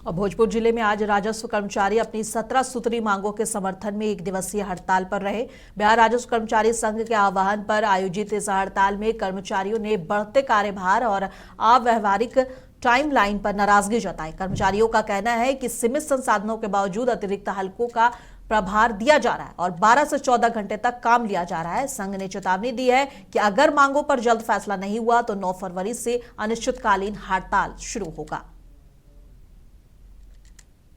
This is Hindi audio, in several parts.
और भोजपुर जिले में आज राजस्व कर्मचारी अपनी 17 सूत्री मांगों के समर्थन में एक दिवसीय हड़ताल पर रहे। बिहार राजस्व कर्मचारी संघ के आह्वान पर आयोजित इस हड़ताल में कर्मचारियों ने बढ़ते कार्यभार और अव्यवहारिक टाइमलाइन पर नाराजगी जताई। कर्मचारियों का कहना है कि सीमित संसाधनों के बावजूद अतिरिक्त हलकों का प्रभार दिया जा रहा है और 12 से 14 घंटे तक काम लिया जा रहा है। संघ ने चेतावनी दी है कि अगर मांगों पर जल्द फैसला नहीं हुआ तो 9 फरवरी से अनिश्चितकालीन हड़ताल शुरू होगा।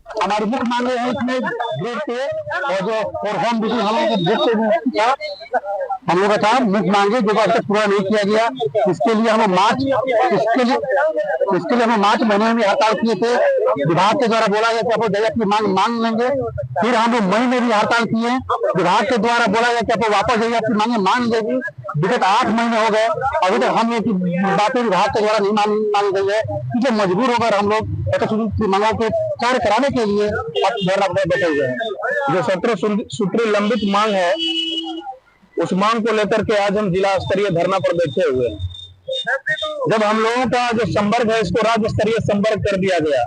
हमारी मुख्य मांगे है इसमें ग्रेड पे और जो और होम विजिट हम लोग का था मुख्य मांगे जो अब तक पूरा नहीं किया गया। इसके लिए हम मार्च महीने में हड़ताल किए थे। विभाग के द्वारा बोला गया कि आप अपनी मांग लेंगे। फिर हम लोग मई में भी हड़ताल किए। विभाग के द्वारा बोला गया कि आप वापस जाइए, अपनी मांगे मान लेगी। विगत 8 महीने हो गए, अभी तक हम बातें विभाग के द्वारा नहीं मानी गई है। इसलिए मजबूर होकर हम लोग मांगों के कार्य कराने के लिए बैठे हुए हैं। जो 17 सूत्री लंबित मांग है, उस मांग को लेकर के आज हम जिला स्तरीय धरना पर बैठे हुए हैं। जब हम लोगों का जो संवर्ग है इसको राज्य स्तरीय संवर्ग कर दिया गया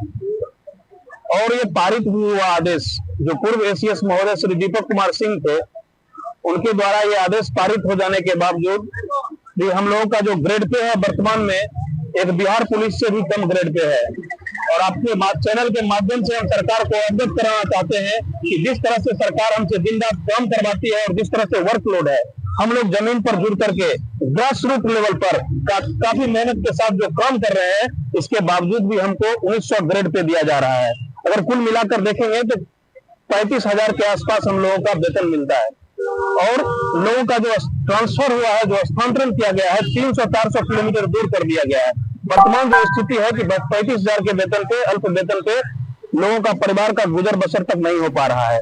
और ये पारित हुआ आदेश, जो पूर्व एसीएस महोदय श्री दीपक कुमार सिंह थे, उनके द्वारा ये आदेश पारित हो जाने के बावजूद भी हम लोगों का जो ग्रेड पे है वर्तमान में एक बिहार पुलिस से भी कम ग्रेड पे है। और आपके चैनल के माध्यम से हम सरकार को अवगत कराना चाहते हैं कि जिस तरह से सरकार हमसे दिन रात काम करवाती है और जिस तरह से वर्कलोड है, हम लोग जमीन पर जुड़ करके ग्रास रूट लेवल पर काफी मेहनत के साथ जो काम कर रहे हैं, इसके बावजूद भी हमको 1900 ग्रेड पे दिया जा रहा है। अगर कुल मिलाकर देखेंगे तो 35,000 के आसपास हम लोगों का वेतन मिलता है और लोगों का जो ट्रांसफर हुआ है, जो स्थानांतरण किया गया है, 300-400 किलोमीटर दूर कर दिया गया है। वर्तमान जो स्थिति है कि 35,000 के वेतन पे, अल्प वेतन पे लोगों का परिवार का गुजर बसर तक नहीं हो पा रहा है।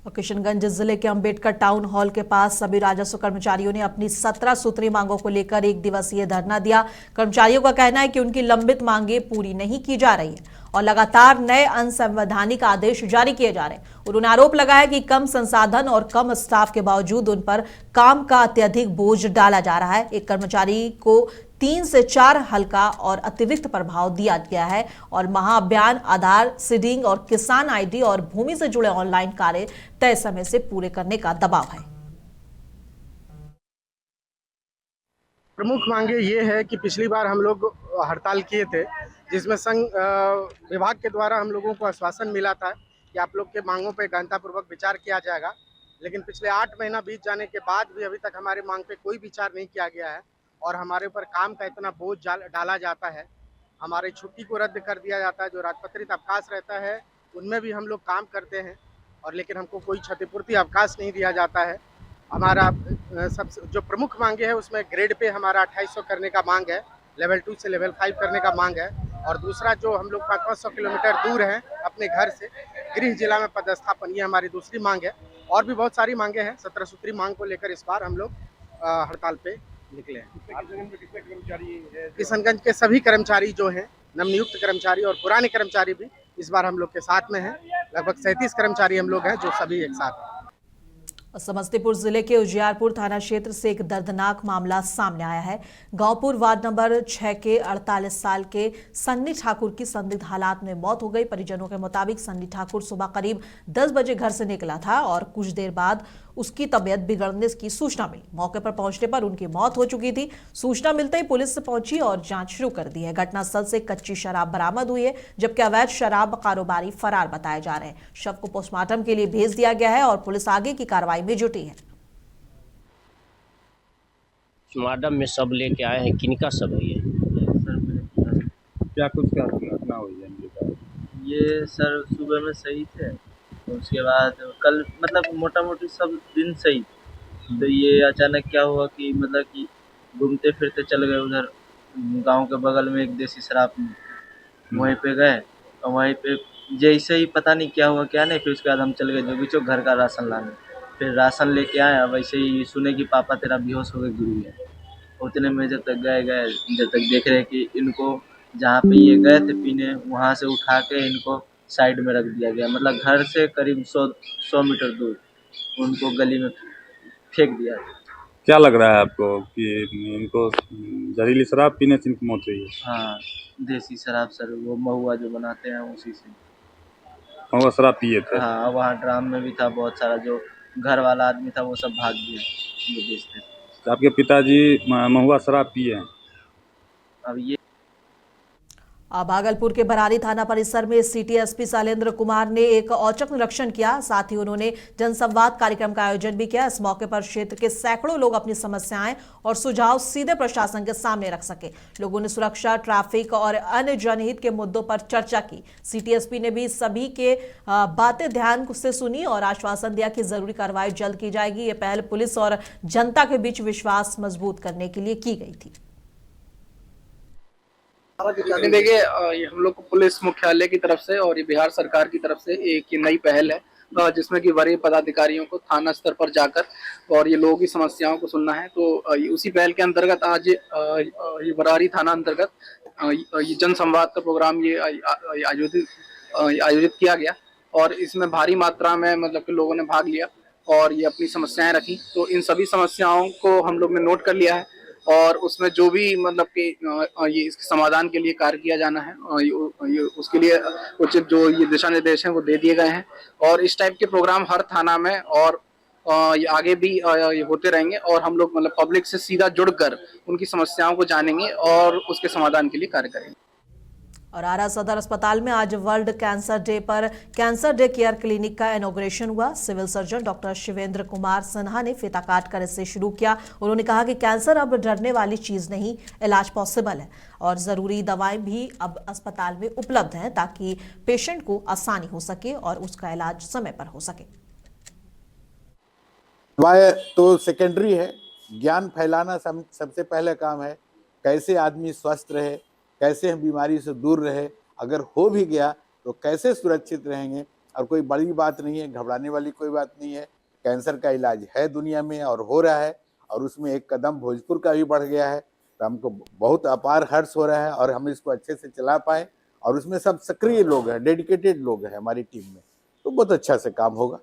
किशनगंज जिले के अंबेडकर टाउन हॉल के पास सभी राजस्व कर्मचारियों ने अपनी 17 सूत्री मांगों को लेकर एक दिवसीय धरना दिया। कर्मचारियों का कहना है कि उनकी लंबित मांगे पूरी नहीं की जा रही है और लगातार नए अनसंवैधानिक आदेश जारी किए जा रहे हैं। उन्होंने आरोप लगाया कि कम संसाधन और कम स्टाफ के बावजूद उन पर काम का अत्यधिक बोझ डाला जा रहा है। एक कर्मचारी को 3 से 4 हल्का और अतिरिक्त प्रभाव दिया गया है और महाअभियान, आधार सीडिंग और किसान आईडी और भूमि से जुड़े ऑनलाइन कार्य तय समय से पूरे करने का दबाव है। प्रमुख मांगे ये है कि पिछली बार हम लोग हड़ताल किए थे, जिसमें संघ विभाग के द्वारा हम लोगों को आश्वासन मिला था कि आप लोग के मांगों पे गहनतापूर्वक विचार किया जाएगा। लेकिन पिछले 8 महीना बीत जाने के बाद भी अभी तक हमारे मांग पे कोई विचार नहीं किया गया है और हमारे ऊपर काम का इतना बोझ डाला जाता है। हमारी छुट्टी को रद्द कर दिया जाता है। जो राजपत्रित अवकाश रहता है उनमें भी हम लोग काम करते हैं और लेकिन हमको कोई क्षतिपूर्ति अवकाश नहीं दिया जाता है। हमारा सबसे जो प्रमुख मांगे है उसमें ग्रेड पे हमारा 2800 करने का मांग है, लेवल 2 से लेवल 5 करने का मांग है और दूसरा जो हम लोग 500 किलोमीटर दूर हैं अपने घर से, गृह जिला में पदस्थापन, ये हमारी दूसरी मांग है। और भी बहुत सारी मांगे हैं। 17 सूत्री मांग को लेकर इस बार हम लोग हड़ताल पे निकले हैं। किशनगंज के सभी कर्मचारी जो हैं, नवनियुक्त कर्मचारी और पुराने कर्मचारी भी इस बार हम लोग के साथ में हैं। लगभग 37 कर्मचारी हम लोग हैं जो सभी एक साथ हैं। समस्तीपुर जिले के उजियारपुर थाना क्षेत्र से एक दर्दनाक मामला सामने आया है। गांवपुर वार्ड नंबर 6 के 48 साल के सन्नी ठाकुर की संदिग्ध हालात में मौत हो गई। परिजनों के मुताबिक सन्नी ठाकुर सुबह करीब 10 बजे घर से निकला था और कुछ देर बाद उसकी तबीयत बिगड़ने की सूचना मिली। मौके पर पहुंचने पर उनकी मौत हो चुकी थी। सूचना मिलते ही पुलिस पहुंची और जांच शुरू कर दी है। घटनास्थल से कच्ची शराब बरामद हुई है, जबकि अवैध शराब कारोबारी फरार बताए जा रहे हैं। शव को पोस्टमार्टम के लिए भेज दिया गया है और पुलिस आगे की कार्रवाई में जुटी है। पोस्टमार्टम में सब लेके आए हैं। किनका सब है ये? क्या कुछ घटना हुई है? ये सर सुबह में सही थे, उसके बाद कल मतलब मोटा मोटी सब दिन सही। तो ये अचानक क्या हुआ कि मतलब कि घूमते फिरते चल गए उधर गांव के बगल में एक देसी शराब में, वहीं पे गए और वहीं पे जैसे ही पता नहीं क्या हुआ क्या नहीं, फिर उसके बाद हम चल गए जोगी घर का राशन लाने। फिर राशन लेके आए, वैसे ही सुने कि पापा तेरा बेहोश हो गए गिर गया। उतने में जब तक गए जब तक देख रहे कि इनको जहाँ पे ये गए थे पीने, वहाँ से उठा के इनको साइड में रख दिया गया। मतलब घर से करीब 100 मीटर दूर उनको गली में फेंक दिया। क्या लग रहा है आपको कि इनको जहरीली शराब पीने से इनकी मौत हुई है? हाँ, देसी शराब सर, वो महुआ जो बनाते हैं उसी से। वो शराब पिए थे? हाँ, वहाँ ड्राम में भी था बहुत सारा, जो घर वाला आदमी था वो सब भाग गया, जो बेचते थे। तो आपके पिताजी महुआ शराब पिए हैं? अब ये भागलपुर के बरारी थाना परिसर में सिटी एसपी शैलेंद्र कुमार ने एक औचक निरीक्षण किया। साथ ही उन्होंने जनसंवाद कार्यक्रम का आयोजन भी किया। इस मौके पर क्षेत्र के सैकड़ों लोग अपनी समस्याएं और सुझाव सीधे प्रशासन के सामने रख सके। लोगों ने सुरक्षा, ट्रैफिक और अन्य जनहित के मुद्दों पर चर्चा की। सिटी एसपी ने भी सभी के बातें ध्यान से सुनी और आश्वासन दिया कि जरूरी कार्रवाई जल्द की जाएगी। ये पहल पुलिस और जनता के बीच विश्वास मजबूत करने के लिए की गई थी। देखिए, ये हम लोग को पुलिस मुख्यालय की तरफ से और ये बिहार सरकार की तरफ से एक ये नई पहल है, जिसमें कि वरीय पदाधिकारियों को थाना स्तर पर जाकर और ये लोगों की समस्याओं को सुनना है। तो ये उसी पहल के अंतर्गत आज ये बरारी थाना अंतर्गत ये जन संवाद का प्रोग्राम ये आयोजित किया गया और इसमें भारी मात्रा में मतलब कि लोगों ने भाग लिया और ये अपनी समस्याएं रखी। तो इन सभी समस्याओं को हम लोग ने नोट कर लिया है और उसमें जो भी मतलब कि ये इसके समाधान के लिए कार्य किया जाना है, ये उसके लिए उचित जो ये दिशा निर्देश हैं वो दे दिए गए हैं। और इस टाइप के प्रोग्राम हर थाना में और ये आगे भी ये होते रहेंगे और हम लोग मतलब पब्लिक से सीधा जुड़कर उनकी समस्याओं को जानेंगे और उसके समाधान के लिए कार्य करेंगे। और आरा सदर अस्पताल में आज वर्ल्ड कैंसर डे पर कैंसर डे केयर क्लिनिक का इनॉग्रेशन हुआ। Civil surgeon doctor Shivendra Kumar Sinha ने फीता काटकर इसे शुरू किया। उन्होंने कहा कि कैंसर अब डरने वाली चीज नहीं, इलाज पॉसिबल है और जरूरी दवाएं भी अब अस्पताल में उपलब्ध हैं ताकि पेशेंट को आसानी हो सके और उसका इलाज समय पर हो सके। दवाएं तो सेकेंडरी है, ज्ञान फैलाना सबसे पहले काम है। कैसे आदमी स्वस्थ रहे, कैसे हम बीमारी से दूर रहे, अगर हो भी गया तो कैसे सुरक्षित रहेंगे। और कोई बड़ी बात नहीं है, घबराने वाली कोई बात नहीं है। कैंसर का इलाज है दुनिया में और हो रहा है और उसमें एक कदम भोजपुर का भी बढ़ गया है। तो हमको बहुत अपार हर्ष हो रहा है और हम इसको अच्छे से चला पाए और उसमें सब सक्रिय लोग हैं, डेडिकेटेड लोग हैं हमारी टीम में, तो बहुत अच्छा से काम होगा।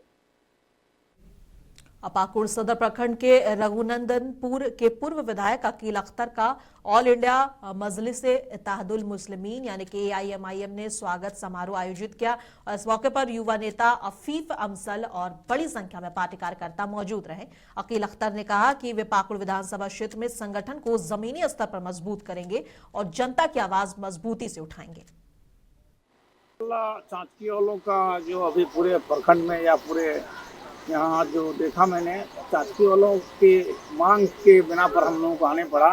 पाकुड़ सदर प्रखंड के रघुनंदनपुर के पूर्व विधायक अकील अख्तर का ऑल इंडिया मजलिस-ए-इत्तेहादुल मुस्लिमीन यानी कि AIMIM ने स्वागत समारोह आयोजित किया और इस मौके पर युवा नेता अफीफ अमसल और बड़ी संख्या में पार्टी कार्यकर्ता मौजूद रहे। अकील अख्तर ने कहा कि वे पाकुड़ विधानसभा क्षेत्र में संगठन को जमीनी स्तर पर मजबूत करेंगे और जनता की आवाज मजबूती से उठाएंगे। चाँचकी वालों का जो अभी पूरे प्रखंड में या पूरे यहाँ जो देखा मैंने, चाँचकी वालों की मांग के बिना पर हम लोगों को आने पड़ा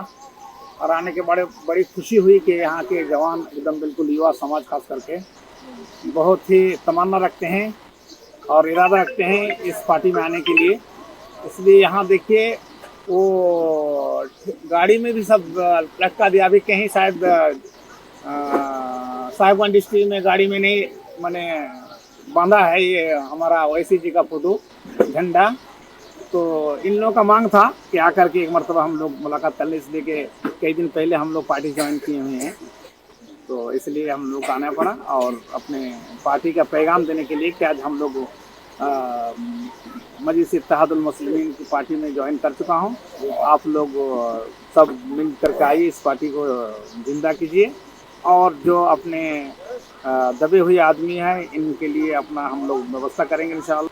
और आने के बड़ी खुशी हुई कि यहाँ के जवान एकदम बिल्कुल युवा समाज खास करके बहुत ही तमन्ना रखते हैं और इरादा रखते हैं इस पार्टी में आने के लिए। इसलिए यहाँ देखिए वो गाड़ी में भी सब लटका दिया। अभी कहीं शायद साहिबगंज डिस्ट्रिक्ट में गाड़ी में नहीं मैंने बांधा है ये हमारा ओवैसी जी का फोटो झंडा। तो इन लोगों का मांग था कि आकर के एक मरतबा हम लोग मुलाकात कर लें, इसलिए कि कई दिन पहले हम लोग पार्टी ज्वाइन किए हुए हैं, तो इसलिए हम लोग आना पड़ा और अपने पार्टी का पैगाम देने के लिए कि आज हम लोग मजलिस-ए-इत्तेहादुल मुस्लिमीन की पार्टी में ज्वाइन कर चुका हूं। आप लोग सब मिल करके आइए, इस पार्टी को जिंदा कीजिए और जो अपने दबे हुए आदमी हैं इनके लिए अपना हम लोग व्यवस्था करेंगे इंशाअल्लाह।